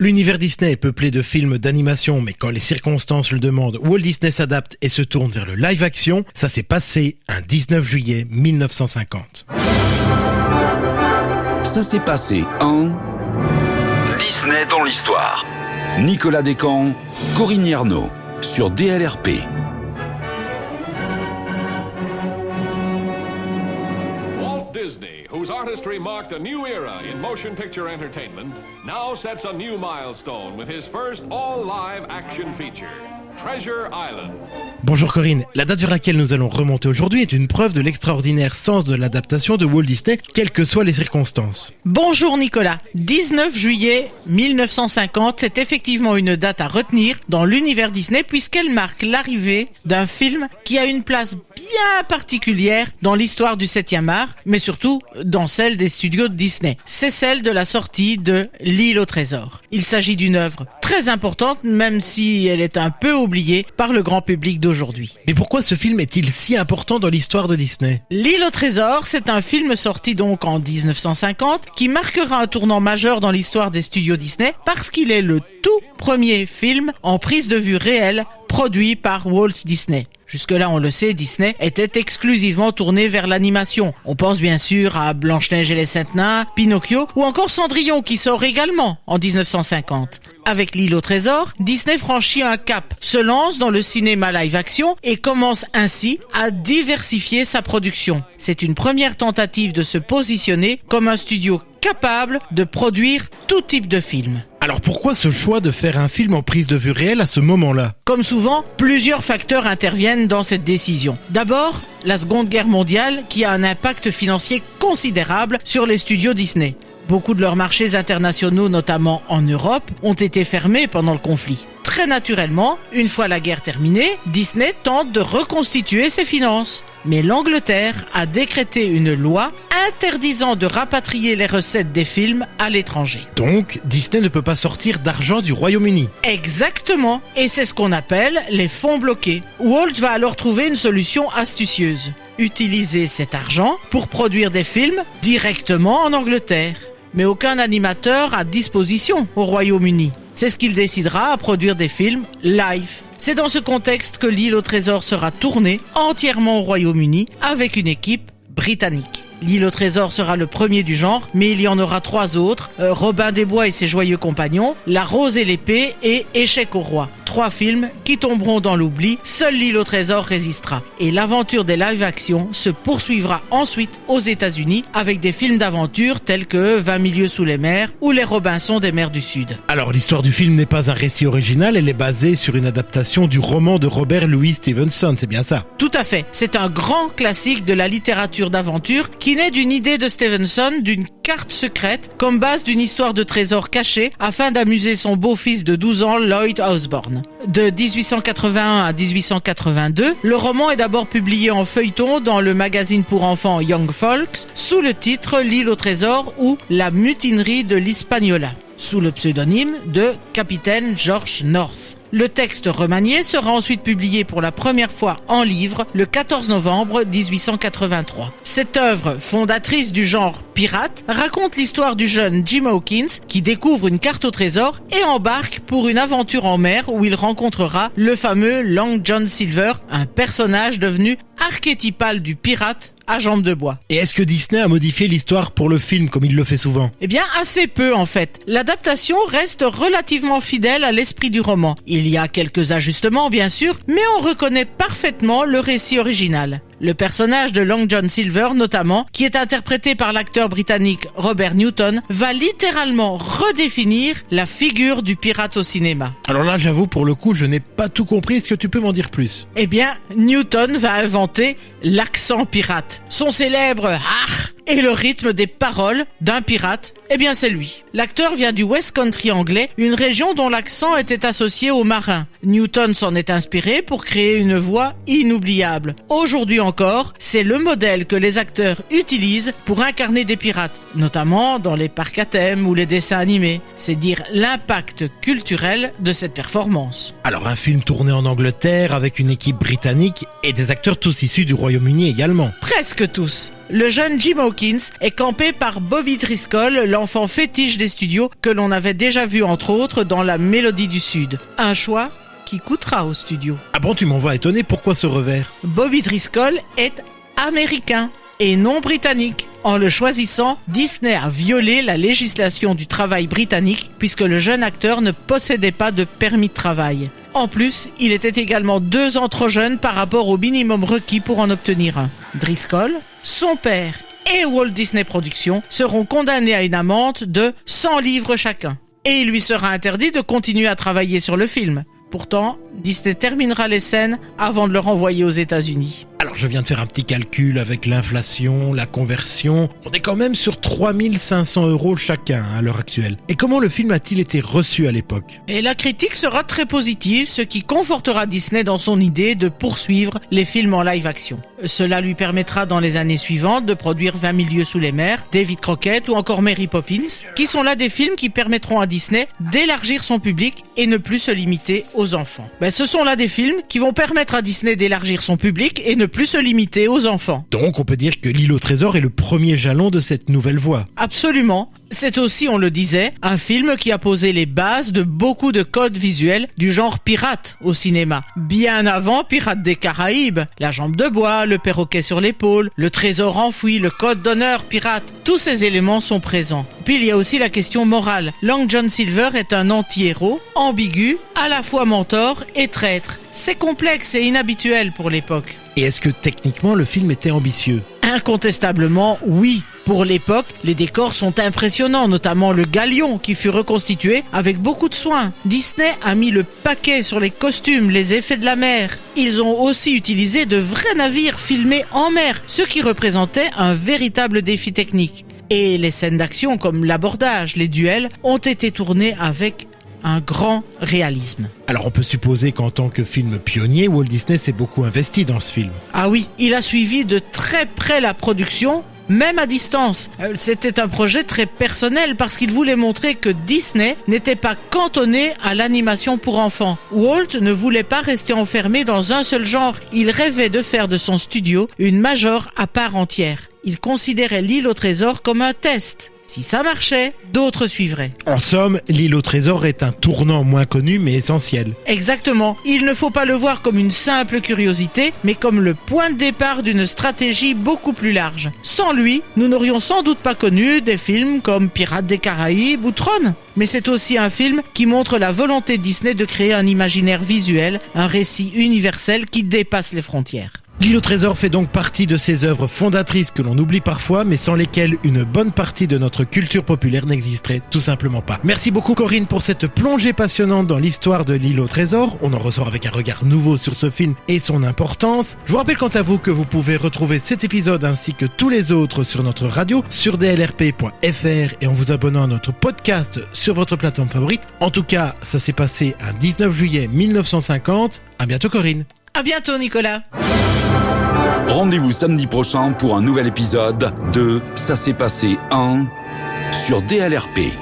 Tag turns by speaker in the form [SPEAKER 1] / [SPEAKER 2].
[SPEAKER 1] L'univers Disney est peuplé de films d'animation, mais quand les circonstances le demandent, Walt Disney s'adapte et se tourne vers le live-action. Ça s'est passé un 19 juillet 1950.
[SPEAKER 2] Ça s'est passé en...
[SPEAKER 3] Disney dans l'histoire.
[SPEAKER 2] Nicolas Descamps, Corinne Ernaud, sur DLRP.
[SPEAKER 4] Walt Disney, whose artistry marked a new era in motion picture entertainment, now sets a new milestone with his first all-live action feature, Treasure Island.
[SPEAKER 1] Bonjour Corinne, la date vers laquelle nous allons remonter aujourd'hui est une preuve de l'extraordinaire sens de l'adaptation de Walt Disney, quelles que soient les circonstances.
[SPEAKER 5] Bonjour Nicolas, 19 juillet 1950, c'est effectivement une date à retenir dans l'univers Disney puisqu'elle marque l'arrivée d'un film qui a une place bien particulière dans l'histoire du 7e art, mais surtout dans celle des studios de Disney. C'est celle de la sortie de L'île au trésor. Il s'agit d'une œuvre très importante, même si elle est un peu oubliée par le grand public d'aujourd'hui.
[SPEAKER 1] Mais pourquoi ce film est-il si important dans l'histoire de Disney ?
[SPEAKER 5] L'île au trésor, c'est un film sorti donc en 1950 qui marquera un tournant majeur dans l'histoire des studios Disney parce qu'il est le tout premier film en prise de vue réelle produit par Walt Disney. Jusque-là, on le sait, Disney était exclusivement tourné vers l'animation. On pense bien sûr à Blanche-Neige et les 7 nains, Pinocchio ou encore Cendrillon qui sort également en 1950. Avec L'île au trésor, Disney franchit un cap, se lance dans le cinéma live-action et commence ainsi à diversifier sa production. C'est une première tentative de se positionner comme un studio capable de produire tout type de film.
[SPEAKER 1] Alors pourquoi ce choix de faire un film en prise de vue réelle à ce moment-là ?
[SPEAKER 5] Comme souvent, plusieurs facteurs interviennent dans cette décision. D'abord, la Seconde Guerre mondiale qui a un impact financier considérable sur les studios Disney. Beaucoup de leurs marchés internationaux, notamment en Europe, ont été fermés pendant le conflit. Très naturellement, une fois la guerre terminée, Disney tente de reconstituer ses finances. Mais l'Angleterre a décrété une loi interdisant de rapatrier les recettes des films à l'étranger.
[SPEAKER 1] Donc, Disney ne peut pas sortir d'argent du Royaume-Uni.
[SPEAKER 5] Exactement, et c'est ce qu'on appelle les fonds bloqués. Walt va alors trouver une solution astucieuse. Utiliser cet argent pour produire des films directement en Angleterre. Mais aucun animateur à disposition au Royaume-Uni. C'est ce qu'il décidera à produire des films live. C'est dans ce contexte que L'île au trésor sera tournée entièrement au Royaume-Uni avec une équipe britannique. L'île au trésor sera le premier du genre, mais il y en aura 3 autres, Robin des Bois et ses joyeux compagnons, La Rose et l'épée et Échec au roi. 3 films qui tomberont dans l'oubli, seule L'île au trésor résistera. Et l'aventure des live-action se poursuivra ensuite aux États-Unis avec des films d'aventure tels que 20 000 lieues sous les mers ou Les Robinsons des mers du Sud.
[SPEAKER 1] Alors l'histoire du film n'est pas un récit original, elle est basée sur une adaptation du roman de Robert Louis Stevenson, c'est bien ça ?
[SPEAKER 5] Tout à fait, c'est un grand classique de la littérature d'aventure qui naît d'une idée de Stevenson d'une carte secrète comme base d'une histoire de trésor caché afin d'amuser son beau-fils de 12 ans Lloyd Osborne. De 1881 à 1882, le roman est d'abord publié en feuilleton dans le magazine pour enfants Young Folks sous le titre L'île au trésor ou La mutinerie de l'Hispaniola, sous le pseudonyme de Capitaine George North. Le texte remanié sera ensuite publié pour la première fois en livre le 14 novembre 1883. Cette œuvre, fondatrice du genre pirate, raconte l'histoire du jeune Jim Hawkins qui découvre une carte au trésor et embarque pour une aventure en mer où il rencontrera le fameux Long John Silver, un personnage devenu archétypal du pirate à jambes de bois.
[SPEAKER 1] Et est-ce que Disney a modifié l'histoire pour le film comme il le fait souvent ?
[SPEAKER 5] Eh bien, assez peu en fait. L'adaptation reste relativement fidèle à l'esprit du roman. Il y a quelques ajustements bien sûr, mais on reconnaît parfaitement le récit original. Le personnage de Long John Silver notamment, qui est interprété par l'acteur britannique Robert Newton, va littéralement redéfinir la figure du pirate au cinéma.
[SPEAKER 1] Alors là, j'avoue, pour le coup, je n'ai pas tout compris, est-ce que tu peux m'en dire plus ?
[SPEAKER 5] Eh bien, Newton va inventer l'accent pirate. Son célèbre « Arr » et le rythme des paroles d'un pirate, eh bien c'est lui. L'acteur vient du West Country anglais, une région dont l'accent était associé aux marins. Newton s'en est inspiré pour créer une voix inoubliable. Aujourd'hui encore, c'est le modèle que les acteurs utilisent pour incarner des pirates, notamment dans les parcs à thème ou les dessins animés. C'est dire l'impact culturel de cette performance.
[SPEAKER 1] Alors un film tourné en Angleterre avec une équipe britannique et des acteurs tous issus du Royaume-Uni également.
[SPEAKER 5] Presque tous. Le jeune Jim Hawkins est campé par Bobby Driscoll, l'enfant fétiche des studios que l'on avait déjà vu entre autres dans La Mélodie du Sud. Un choix qui coûtera au studio.
[SPEAKER 1] Ah bon, tu m'envoies étonner, pourquoi ce revers?
[SPEAKER 5] Bobby Driscoll est américain et non britannique. En le choisissant, Disney a violé la législation du travail britannique puisque le jeune acteur ne possédait pas de permis de travail. En plus, il était également 2 ans trop jeune par rapport au minimum requis pour en obtenir un. Driscoll, son père et Walt Disney Productions seront condamnés à une amende de 100 livres chacun. Et il lui sera interdit de continuer à travailler sur le film. Pourtant, Disney terminera les scènes avant de le renvoyer aux États-Unis.
[SPEAKER 1] Alors je viens de faire un petit calcul avec l'inflation, la conversion. On est quand même sur 3500 € chacun à l'heure actuelle. Et comment le film a-t-il été reçu à l'époque?
[SPEAKER 5] Et la critique sera très positive, ce qui confortera Disney dans son idée de poursuivre les films en live action. Cela lui permettra dans les années suivantes de produire 20 000 lieues sous les mers, David Crockett ou encore Mary Poppins, qui sont là des films qui permettront à Disney d'élargir son public et ne plus se limiter aux enfants. Ce sont là des films qui vont permettre à Disney d'élargir son public et ne plus se limiter aux enfants.
[SPEAKER 1] Donc on peut dire que L'île au trésor est le premier jalon de cette nouvelle voie.
[SPEAKER 5] Absolument. C'est aussi, on le disait, un film qui a posé les bases de beaucoup de codes visuels du genre pirate au cinéma. Bien avant Pirates des Caraïbes, la jambe de bois, le perroquet sur l'épaule, le trésor enfoui, le code d'honneur pirate, tous ces éléments sont présents. Puis il y a aussi la question morale. Long John Silver est un anti-héros, ambigu, à la fois mentor et traître. C'est complexe et inhabituel pour l'époque.
[SPEAKER 1] Et est-ce que techniquement le film était ambitieux?
[SPEAKER 5] Incontestablement, oui. Pour l'époque, les décors sont impressionnants, notamment le galion qui fut reconstitué avec beaucoup de soin. Disney a mis le paquet sur les costumes, les effets de la mer. Ils ont aussi utilisé de vrais navires filmés en mer, ce qui représentait un véritable défi technique. Et les scènes d'action comme l'abordage, les duels, ont été tournés avec un grand réalisme.
[SPEAKER 1] Alors on peut supposer qu'en tant que film pionnier, Walt Disney s'est beaucoup investi dans ce film.
[SPEAKER 5] Ah oui, il a suivi de très près la production, même à distance. C'était un projet très personnel parce qu'il voulait montrer que Disney n'était pas cantonné à l'animation pour enfants. Walt ne voulait pas rester enfermé dans un seul genre. Il rêvait de faire de son studio une major à part entière. Il considérait L'île au trésor comme un test. Si ça marchait, d'autres suivraient.
[SPEAKER 1] En somme, L'île au trésor est un tournant moins connu mais essentiel.
[SPEAKER 5] Exactement. Il ne faut pas le voir comme une simple curiosité, mais comme le point de départ d'une stratégie beaucoup plus large. Sans lui, nous n'aurions sans doute pas connu des films comme Pirates des Caraïbes ou Tron. Mais c'est aussi un film qui montre la volonté de Disney de créer un imaginaire visuel, un récit universel qui dépasse les frontières.
[SPEAKER 1] L'île au trésor fait donc partie de ces œuvres fondatrices que l'on oublie parfois, mais sans lesquelles une bonne partie de notre culture populaire n'existerait tout simplement pas. Merci beaucoup Corinne pour cette plongée passionnante dans l'histoire de L'île au trésor. On en ressort avec un regard nouveau sur ce film et son importance. Je vous rappelle quant à vous que vous pouvez retrouver cet épisode ainsi que tous les autres sur notre radio, sur dlrp.fr et en vous abonnant à notre podcast sur votre plateforme favorite. En tout cas, ça s'est passé un 19 juillet 1950. À bientôt Corinne.
[SPEAKER 5] À bientôt Nicolas.
[SPEAKER 2] Rendez-vous samedi prochain pour un nouvel épisode de Ça s'est passé en sur DLRP.